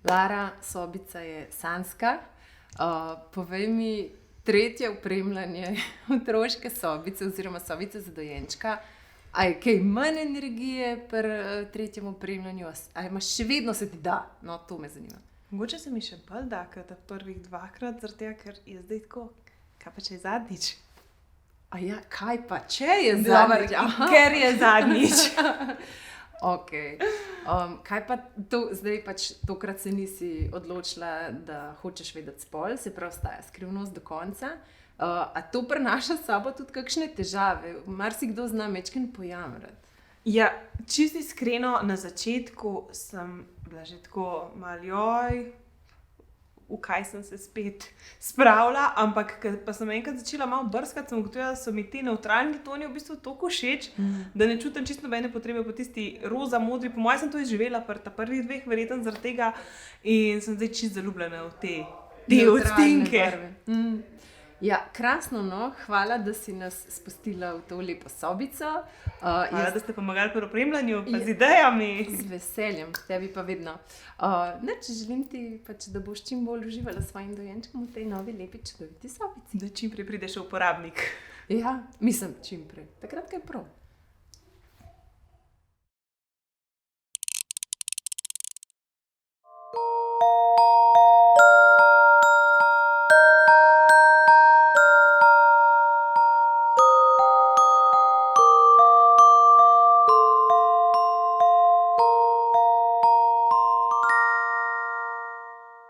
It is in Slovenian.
Lara, sobica je sanjska. Povej mi, tretje opremljanje otroške sobice oziroma sobice za dojenčka. A je kaj manj energije pri tretjem opremljanju? A imaš še vedno se ti da? No, to me zanima. Mogoče se mi še bolj da, kot prvih dvakrat, zaradi tega, ker je zdaj tako, kaj pa če je zadnjič? A ja, kaj pa če je zadnjič? Ker je zadnjič. Ok. Kaj pa to, zdaj pač tokrat se nisi odločila, da hočeš vedeti spol, se pravi ostaja skrivnost do konca. A to prinaša s sabo tudi kakšne težave? Marsikdo zna majčkeno pojamrati. Ja, čisto iskreno, na začetku sem bila že tako malo joj, v kaj sem se spet spravila, ampak pa sem enkrat začela malo brskati, sem ugotovila, da so mi ti nevtralni toni v bistvu toliko všeč, da ne čutim čisto nobene potrebe po tisti roza, modri. Po mojem sem to izživela pri prvih dveh, verjetno zaradi tega, in sem zdaj čisto zaljubljena v te odtinke. Ja, krasno, no. Hvala, da si nas spustila v to lepo sobico. Hvala, da ste pomagali pri opremljanju, pa z idejami. Z veseljem, tebi pa vedno. Želim ti, pač, da boš čim bolj uživala s svojim dojenčkom v tej novi, lepi, čudoviti sobici. Da čim prej prideš v uporabnik. Ja, mislim čim prej. Takrat, ko je prav.